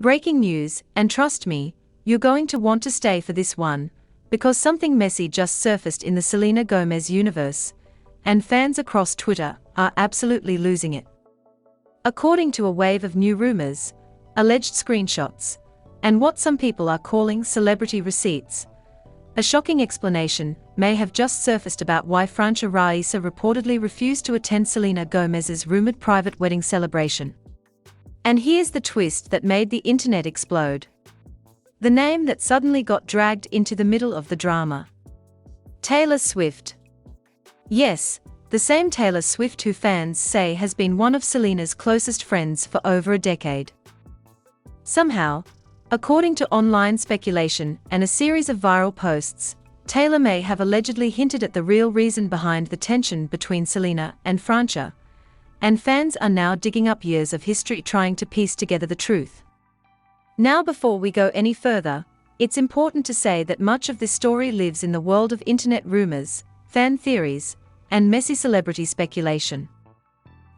Breaking news, and trust me, you're going to want to stay for this one, because something messy just surfaced in the Selena Gomez universe, and fans across Twitter are absolutely losing it. According to a wave of new rumors, alleged screenshots, and what some people are calling celebrity receipts, a shocking explanation may have just surfaced about why Francia Raisa reportedly refused to attend Selena Gomez's rumored private wedding celebration. And here's the twist that made the internet explode. The name that suddenly got dragged into the middle of the drama. Taylor Swift. Yes, the same Taylor Swift who fans say has been one of Selena's closest friends for over a decade. Somehow, according to online speculation and a series of viral posts, Taylor may have allegedly hinted at the real reason behind the tension between Selena and Francia, and fans are now digging up years of history trying to piece together the truth. Now, before we go any further, it's important to say that much of this story lives in the world of internet rumors, fan theories, and messy celebrity speculation.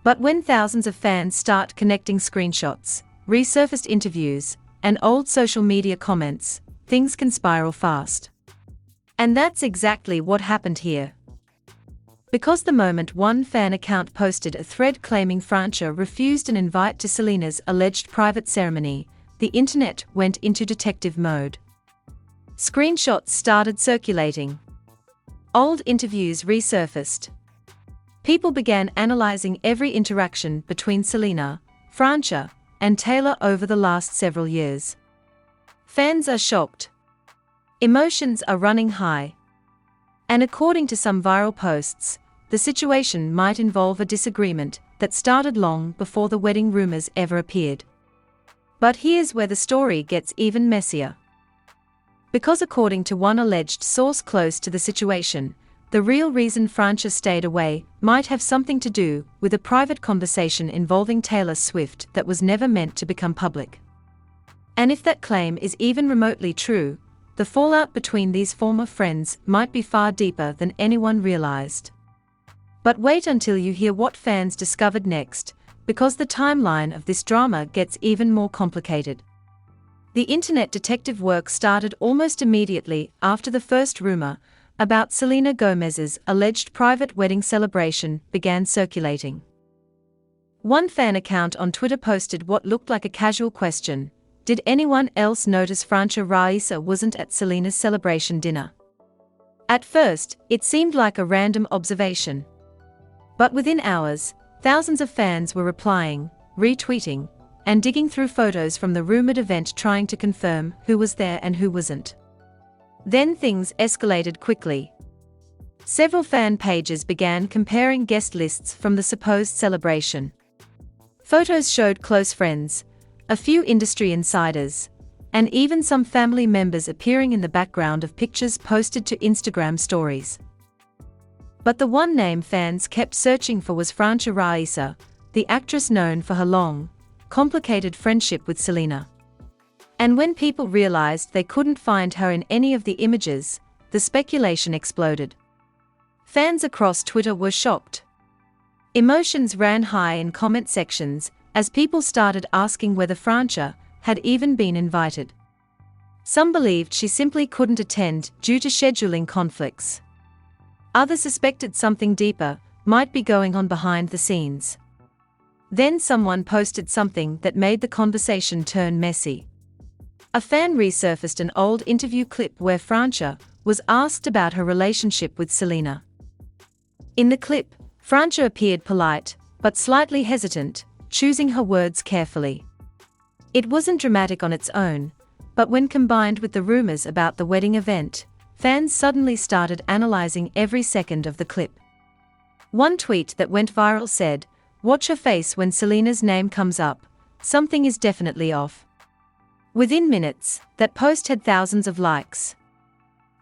But when thousands of fans start connecting screenshots, resurfaced interviews, and old social media comments, things can spiral fast. And that's exactly what happened here. Because the moment one fan account posted a thread claiming Francia refused an invite to Selena's alleged private ceremony, the internet went into detective mode. Screenshots started circulating. Old interviews resurfaced. People began analyzing every interaction between Selena, Francia, and Taylor over the last several years. Fans are shocked. Emotions are running high. And according to some viral posts, the situation might involve a disagreement that started long before the wedding rumors ever appeared. But here's where the story gets even messier. Because according to one alleged source close to the situation, the real reason Francia stayed away might have something to do with a private conversation involving Taylor Swift that was never meant to become public. And if that claim is even remotely true, the fallout between these former friends might be far deeper than anyone realized. But wait until you hear what fans discovered next, because the timeline of this drama gets even more complicated. The internet detective work started almost immediately after the first rumor about Selena Gomez's alleged private wedding celebration began circulating. One fan account on Twitter posted what looked like a casual question: did anyone else notice Francia Raisa wasn't at Selena's celebration dinner? At first, it seemed like a random observation. But within hours, thousands of fans were replying, retweeting, and digging through photos from the rumored event trying to confirm who was there and who wasn't. Then things escalated quickly. Several fan pages began comparing guest lists from the supposed celebration. Photos showed close friends, a few industry insiders, and even some family members appearing in the background of pictures posted to Instagram stories. But the one name fans kept searching for was Francia Raisa, the actress known for her long, complicated friendship with Selena. And when people realized they couldn't find her in any of the images, the speculation exploded. Fans across Twitter were shocked. Emotions ran high in comment sections as people started asking whether Francia had even been invited. Some believed she simply couldn't attend due to scheduling conflicts. Others suspected something deeper might be going on behind the scenes. Then someone posted something that made the conversation turn messy. A fan resurfaced an old interview clip where Francia was asked about her relationship with Selena. In the clip, Francia appeared polite, but slightly hesitant, choosing her words carefully. It wasn't dramatic on its own, but when combined with the rumors about the wedding event, fans suddenly started analyzing every second of the clip. One tweet that went viral said, "Watch her face when Selena's name comes up, something is definitely off." Within minutes, that post had thousands of likes.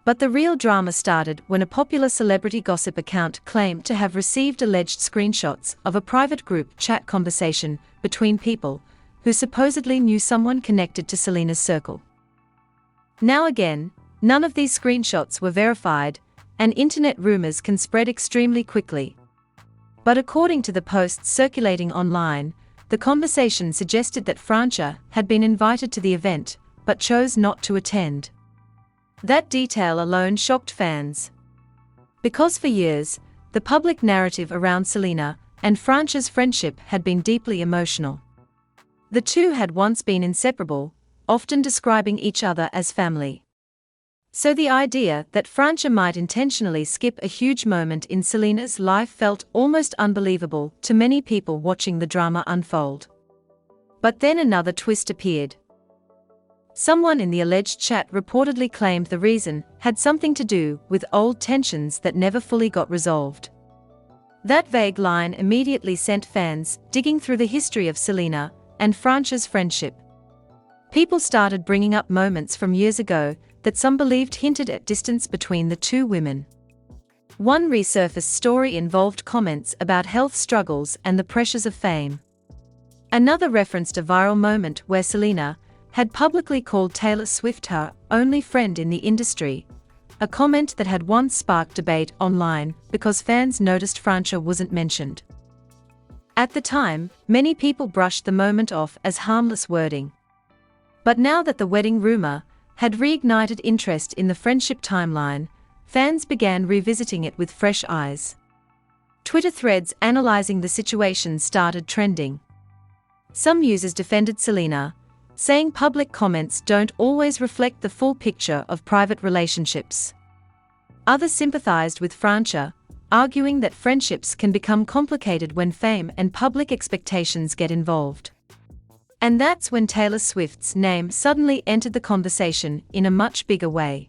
But the real drama started when a popular celebrity gossip account claimed to have received alleged screenshots of a private group chat conversation between people who supposedly knew someone connected to Selena's circle. Now again, none of these screenshots were verified, and internet rumors can spread extremely quickly. But according to the posts circulating online, the conversation suggested that Francia had been invited to the event, but chose not to attend. That detail alone shocked fans. Because for years, the public narrative around Selena and Francia's friendship had been deeply emotional. The two had once been inseparable, often describing each other as family. So the idea that Francia might intentionally skip a huge moment in Selena's life felt almost unbelievable to many people watching the drama unfold. But then another twist appeared. Someone in the alleged chat reportedly claimed the reason had something to do with old tensions that never fully got resolved. That vague line immediately sent fans digging through the history of Selena and Francia's friendship. People started bringing up moments from years ago that some believed hinted at distance between the two women. One resurfaced story involved comments about health struggles and the pressures of fame. Another referenced a viral moment where Selena had publicly called Taylor Swift her only friend in the industry, a comment that had once sparked debate online because fans noticed Francia wasn't mentioned. At the time, many people brushed the moment off as harmless wording. But now that the wedding rumor had reignited interest in the friendship timeline, fans began revisiting it with fresh eyes. Twitter threads analyzing the situation started trending. Some users defended Selena, saying public comments don't always reflect the full picture of private relationships. Others sympathized with Francia, arguing that friendships can become complicated when fame and public expectations get involved. And that's when Taylor Swift's name suddenly entered the conversation in a much bigger way.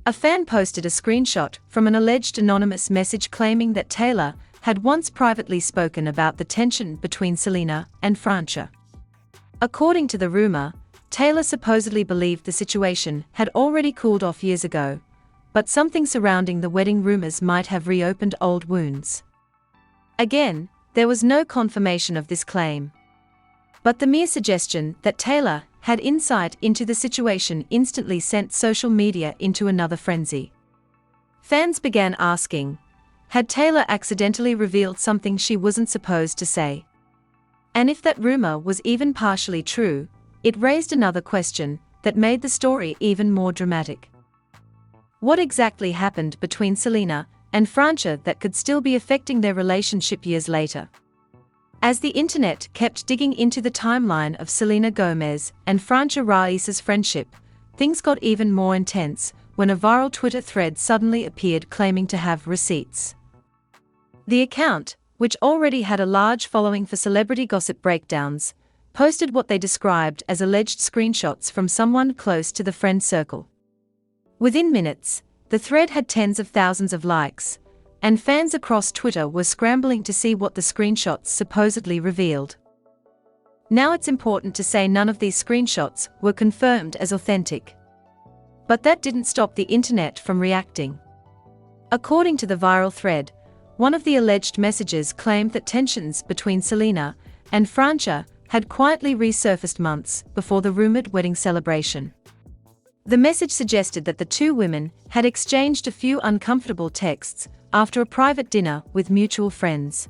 A fan posted a screenshot from an alleged anonymous message claiming that Taylor had once privately spoken about the tension between Selena and Francia. According to the rumor, Taylor supposedly believed the situation had already cooled off years ago, but something surrounding the wedding rumors might have reopened old wounds. Again, there was no confirmation of this claim. But the mere suggestion that Taylor had insight into the situation instantly sent social media into another frenzy. Fans began asking, had Taylor accidentally revealed something she wasn't supposed to say? And if that rumor was even partially true, it raised another question that made the story even more dramatic. What exactly happened between Selena and Francia that could still be affecting their relationship years later? As the internet kept digging into the timeline of Selena Gomez and Francia Raisa's friendship, things got even more intense when a viral Twitter thread suddenly appeared claiming to have receipts. The account, which already had a large following for celebrity gossip breakdowns, posted what they described as alleged screenshots from someone close to the friend circle. Within minutes, the thread had tens of thousands of likes, and fans across Twitter were scrambling to see what the screenshots supposedly revealed. Now it's important to say none of these screenshots were confirmed as authentic. But that didn't stop the internet from reacting. According to the viral thread, one of the alleged messages claimed that tensions between Selena and Francia had quietly resurfaced months before the rumored wedding celebration. The message suggested that the two women had exchanged a few uncomfortable texts after a private dinner with mutual friends.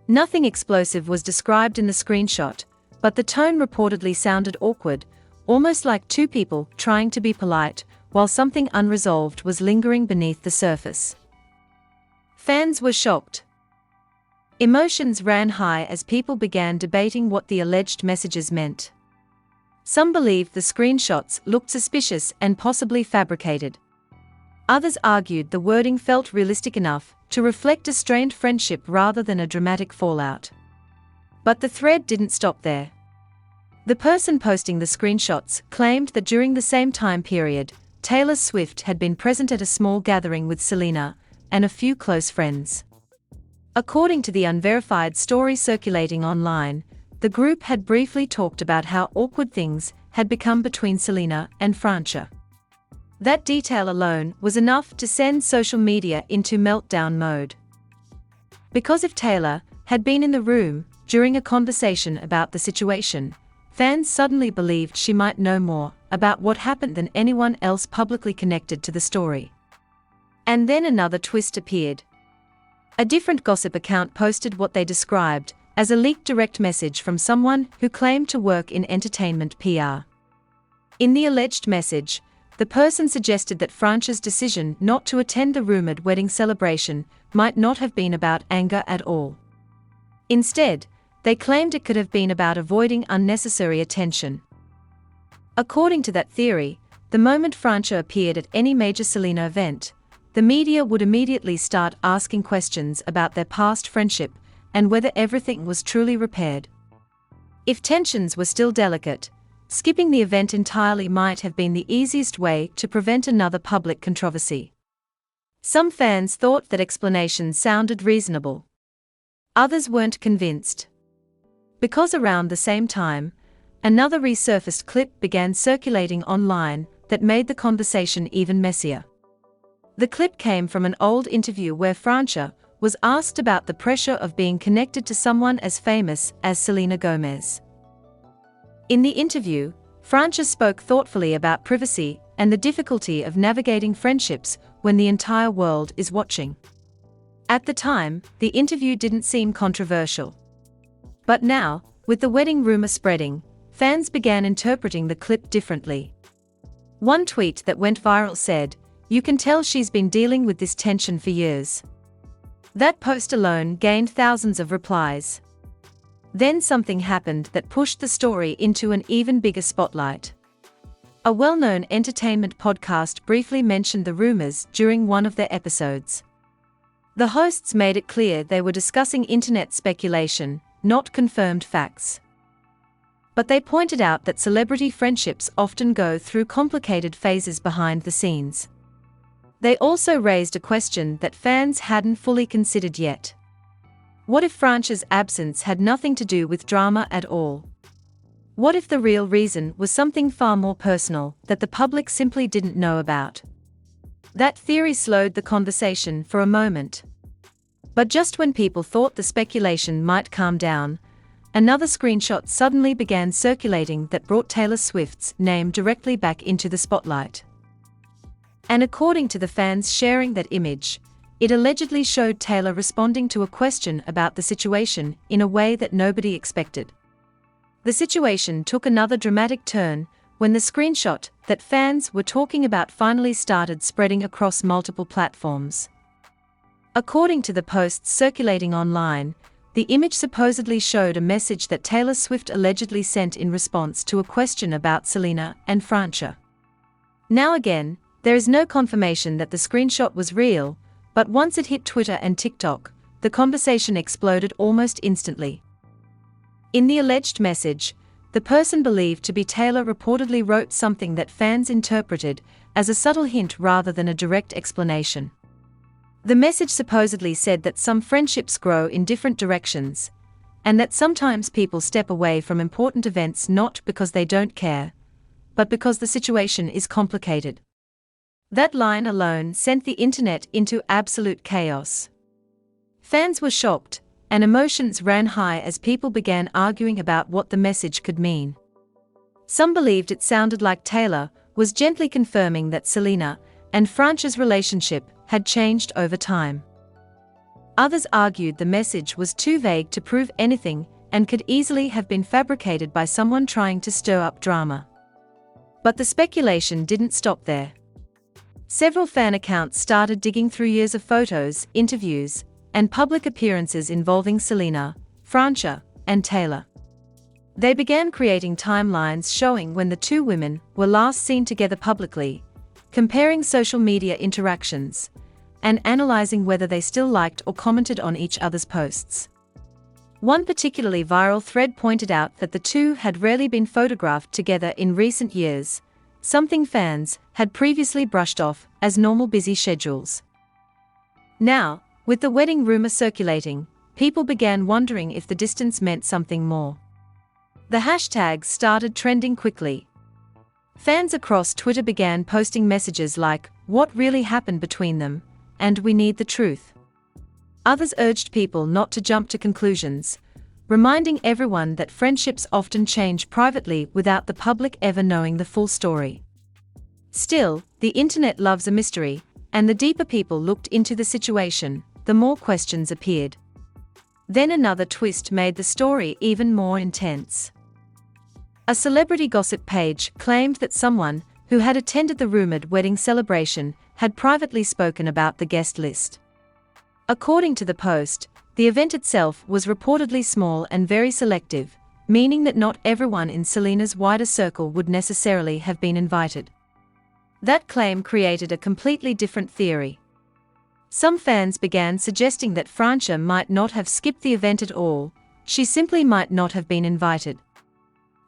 Nothing explosive was described in the screenshot, but the tone reportedly sounded awkward, almost like two people trying to be polite while something unresolved was lingering beneath the surface. Fans were shocked. Emotions ran high as people began debating what the alleged messages meant. Some believed the screenshots looked suspicious and possibly fabricated. Others argued the wording felt realistic enough to reflect a strained friendship rather than a dramatic fallout. But the thread didn't stop there. The person posting the screenshots claimed that during the same time period, Taylor Swift had been present at a small gathering with Selena and a few close friends. According to the unverified story circulating online, the group had briefly talked about how awkward things had become between Selena and Francia. That detail alone was enough to send social media into meltdown mode. Because if Taylor had been in the room during a conversation about the situation, fans suddenly believed she might know more about what happened than anyone else publicly connected to the story. And then another twist appeared. A different gossip account posted what they described as a leaked direct message from someone who claimed to work in entertainment PR. In the alleged message, the person suggested that Francia's decision not to attend the rumored wedding celebration might not have been about anger at all. Instead, they claimed it could have been about avoiding unnecessary attention. According to that theory, the moment Francia appeared at any major Selena event, the media would immediately start asking questions about their past friendship and whether everything was truly repaired. If tensions were still delicate, skipping the event entirely might have been the easiest way to prevent another public controversy. Some fans thought that explanation sounded reasonable. Others weren't convinced. Because around the same time, another resurfaced clip began circulating online that made the conversation even messier. The clip came from an old interview where Francia was asked about the pressure of being connected to someone as famous as Selena Gomez. In the interview, Francia spoke thoughtfully about privacy and the difficulty of navigating friendships when the entire world is watching. At the time, the interview didn't seem controversial. But now, with the wedding rumor spreading, fans began interpreting the clip differently. One tweet that went viral said, "You can tell she's been dealing with this tension for years." That post alone gained thousands of replies. Then something happened that pushed the story into an even bigger spotlight. A well-known entertainment podcast briefly mentioned the rumors during one of their episodes. The hosts made it clear they were discussing internet speculation, not confirmed facts. But they pointed out that celebrity friendships often go through complicated phases behind the scenes. They also raised a question that fans hadn't fully considered yet. What if Francia's absence had nothing to do with drama at all? What if the real reason was something far more personal that the public simply didn't know about? That theory slowed the conversation for a moment. But just when people thought the speculation might calm down, another screenshot suddenly began circulating that brought Taylor Swift's name directly back into the spotlight. And according to the fans sharing that image, it allegedly showed Taylor responding to a question about the situation in a way that nobody expected. The situation took another dramatic turn when the screenshot that fans were talking about finally started spreading across multiple platforms. According to the posts circulating online, the image supposedly showed a message that Taylor Swift allegedly sent in response to a question about Selena and Francia. Now again, there is no confirmation that the screenshot was real, but once it hit Twitter and TikTok, the conversation exploded almost instantly. In the alleged message, the person believed to be Taylor reportedly wrote something that fans interpreted as a subtle hint rather than a direct explanation. The message supposedly said that some friendships grow in different directions, and that sometimes people step away from important events not because they don't care, but because the situation is complicated. That line alone sent the internet into absolute chaos. Fans were shocked, and emotions ran high as people began arguing about what the message could mean. Some believed it sounded like Taylor was gently confirming that Selena and Francia's relationship had changed over time. Others argued the message was too vague to prove anything and could easily have been fabricated by someone trying to stir up drama. But the speculation didn't stop there. Several fan accounts started digging through years of photos, interviews, and public appearances involving Selena, Francia, and Taylor. They began creating timelines showing when the two women were last seen together publicly, comparing social media interactions, and analyzing whether they still liked or commented on each other's posts. One particularly viral thread pointed out that the two had rarely been photographed together in recent years, something fans had previously brushed off as normal busy schedules. Now, with the wedding rumor circulating, people began wondering if the distance meant something more. The hashtags started trending quickly. Fans across Twitter began posting messages like, "What really happened between them?" and "We need the truth." Others urged people not to jump to conclusions, reminding everyone that friendships often change privately without the public ever knowing the full story. Still, the internet loves a mystery, and the deeper people looked into the situation, the more questions appeared. Then another twist made the story even more intense. A celebrity gossip page claimed that someone who had attended the rumored wedding celebration had privately spoken about the guest list. According to the post, the event itself was reportedly small and very selective, meaning that not everyone in Selena's wider circle would necessarily have been invited. That claim created a completely different theory. Some fans began suggesting that Francia might not have skipped the event at all, she simply might not have been invited.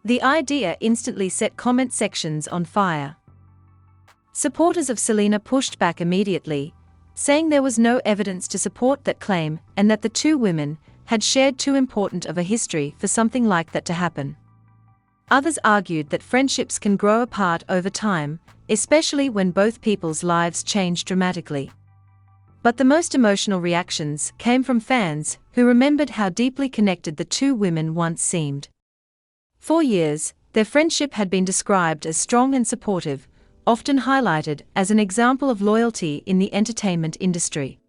The idea instantly set comment sections on fire. Supporters of Selena pushed back immediately, saying there was no evidence to support that claim and that the two women had shared too important of a history for something like that to happen. Others argued that friendships can grow apart over time, especially when both people's lives change dramatically. But the most emotional reactions came from fans who remembered how deeply connected the two women once seemed. For years, their friendship had been described as strong and supportive, often highlighted as an example of loyalty in the entertainment industry.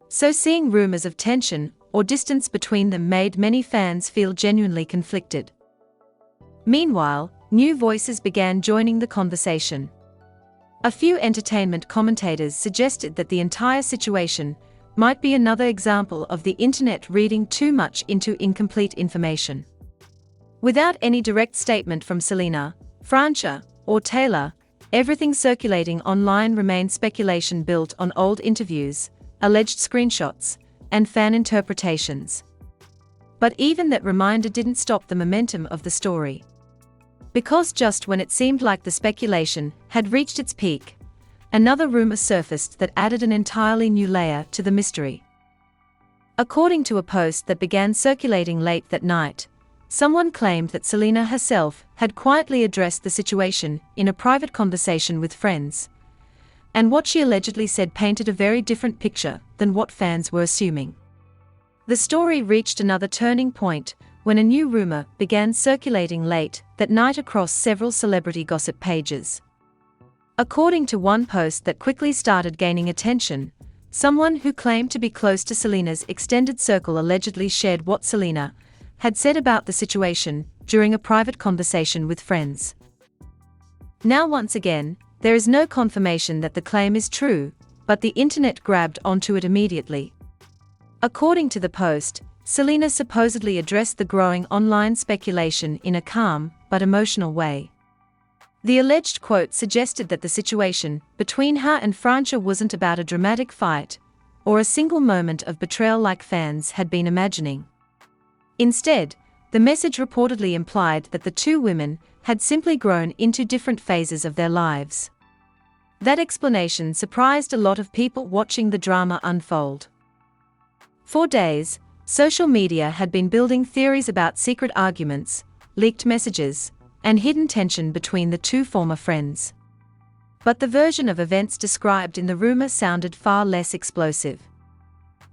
So seeing rumors of tension or distance between them made many fans feel genuinely conflicted. Meanwhile, new voices began joining the conversation. A few entertainment commentators suggested that the entire situation might be another example of the internet reading too much into incomplete information. Without any direct statement from Selena, Francia, or Taylor, everything circulating online remained speculation built on old interviews, alleged screenshots, and fan interpretations. But even that reminder didn't stop the momentum of the story. Because just when it seemed like the speculation had reached its peak, another rumor surfaced that added an entirely new layer to the mystery. According to a post that began circulating late that night, someone claimed that Selena herself had quietly addressed the situation in a private conversation with friends, and what she allegedly said painted a very different picture than what fans were assuming. The story reached another turning point when a new rumor began circulating late that night across several celebrity gossip pages. According to one post that quickly started gaining attention, someone who claimed to be close to Selena's extended circle allegedly shared what Selena had said about the situation during a private conversation with friends. Now once again, there is no confirmation that the claim is true, but the internet grabbed onto it immediately. According to the post, Selena supposedly addressed the growing online speculation in a calm but emotional way. The alleged quote suggested that the situation between her and Francia wasn't about a dramatic fight or a single moment of betrayal like fans had been imagining. Instead, the message reportedly implied that the two women had simply grown into different phases of their lives. That explanation surprised a lot of people watching the drama unfold. For days, social media had been building theories about secret arguments, leaked messages, and hidden tension between the two former friends. But the version of events described in the rumor sounded far less explosive.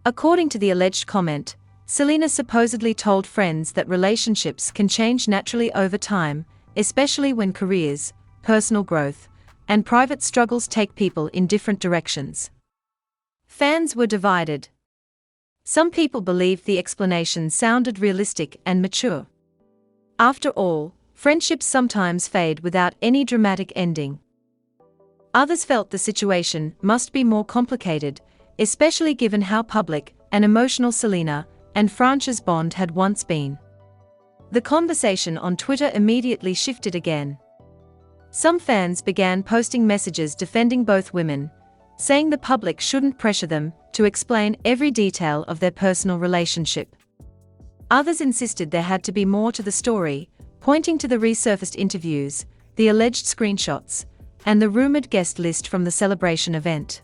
According to the alleged comment, Selena supposedly told friends that relationships can change naturally over time, especially when careers, personal growth, and private struggles take people in different directions. Fans were divided. Some people believed the explanation sounded realistic and mature. After all, friendships sometimes fade without any dramatic ending. Others felt the situation must be more complicated, especially given how public and emotional Selena and Francia's bond had once been. The conversation on Twitter immediately shifted again. Some fans began posting messages defending both women, saying the public shouldn't pressure them to explain every detail of their personal relationship. Others insisted there had to be more to the story, pointing to the resurfaced interviews, the alleged screenshots, and the rumored guest list from the celebration event.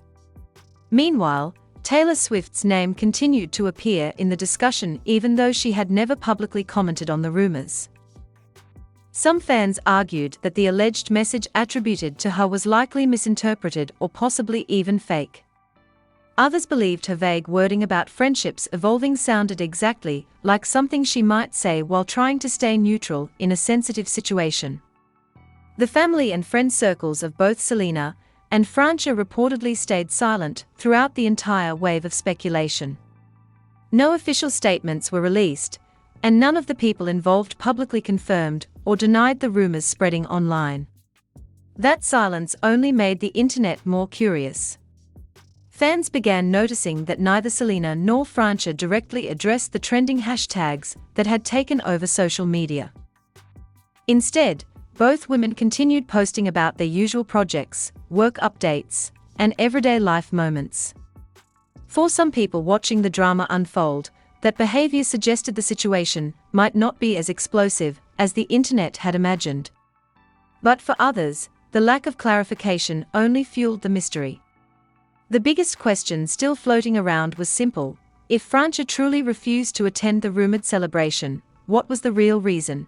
Meanwhile, Taylor Swift's name continued to appear in the discussion even though she had never publicly commented on the rumors. Some fans argued that the alleged message attributed to her was likely misinterpreted or possibly even fake. Others believed her vague wording about friendships evolving sounded exactly like something she might say while trying to stay neutral in a sensitive situation. The family and friend circles of both Selena and Francia reportedly stayed silent throughout the entire wave of speculation. No official statements were released, and none of the people involved publicly confirmed or denied the rumors spreading online. That silence only made the internet more curious. Fans began noticing that neither Selena nor Francia directly addressed the trending hashtags that had taken over social media. Instead, both women continued posting about their usual projects, work updates, and everyday life moments. For some people watching the drama unfold, that behavior suggested the situation might not be as explosive as the internet had imagined. But for others, the lack of clarification only fueled the mystery. The biggest question still floating around was simple: if Francia truly refused to attend the rumored celebration, what was the real reason?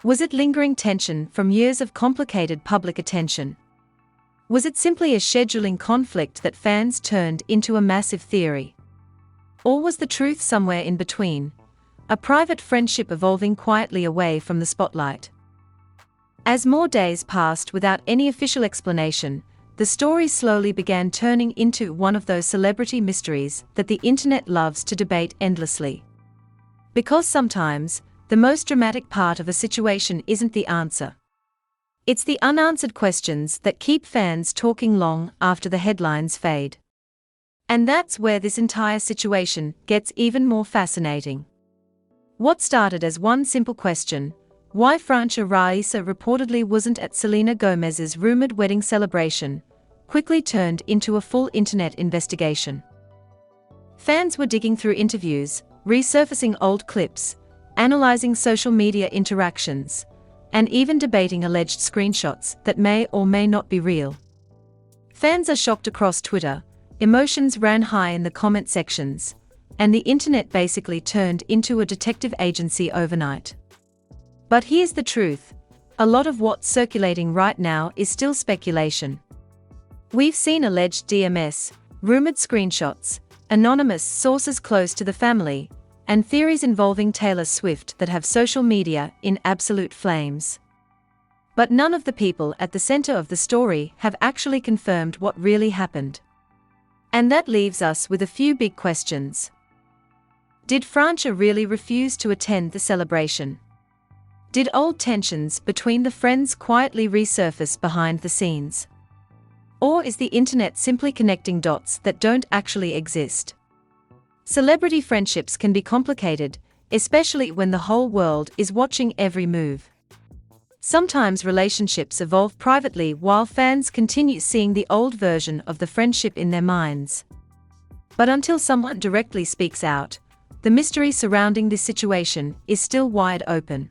Was it lingering tension from years of complicated public attention? Was it simply a scheduling conflict that fans turned into a massive theory? Or was the truth somewhere in between, a private friendship evolving quietly away from the spotlight? As more days passed without any official explanation, the story slowly began turning into one of those celebrity mysteries that the internet loves to debate endlessly. Because sometimes, the most dramatic part of a situation isn't the answer. It's the unanswered questions that keep fans talking long after the headlines fade. And that's where this entire situation gets even more fascinating. What started as one simple question, why Francia Raisa reportedly wasn't at Selena Gomez's rumored wedding celebration, quickly turned into a full internet investigation. Fans were digging through interviews, resurfacing old clips, analyzing social media interactions, and even debating alleged screenshots that may or may not be real. Fans are shocked across Twitter, emotions ran high in the comment sections, and the internet basically turned into a detective agency overnight. But here's the truth: a lot of what's circulating right now is still speculation. We've seen alleged DMS, rumored screenshots, anonymous sources close to the family, and theories involving Taylor Swift that have social media in absolute flames. But none of the people at the center of the story have actually confirmed what really happened. And that leaves us with a few big questions. Did Francia really refuse to attend the celebration? Did old tensions between the friends quietly resurface behind the scenes? Or is the internet simply connecting dots that don't actually exist? Celebrity friendships can be complicated, especially when the whole world is watching every move. Sometimes relationships evolve privately while fans continue seeing the old version of the friendship in their minds. But until someone directly speaks out, the mystery surrounding this situation is still wide open.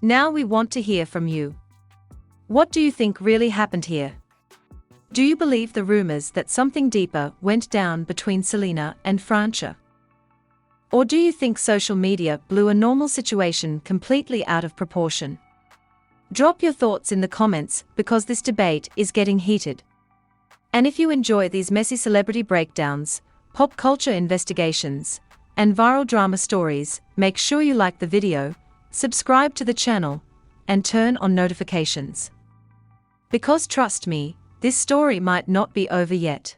Now we want to hear from you. What do you think really happened here? Do you believe the rumors that something deeper went down between Selena and Francia? Or do you think social media blew a normal situation completely out of proportion? Drop your thoughts in the comments because this debate is getting heated. And if you enjoy these messy celebrity breakdowns, pop culture investigations, and viral drama stories, make sure you like the video, subscribe to the channel, and turn on notifications. Because trust me, this story might not be over yet.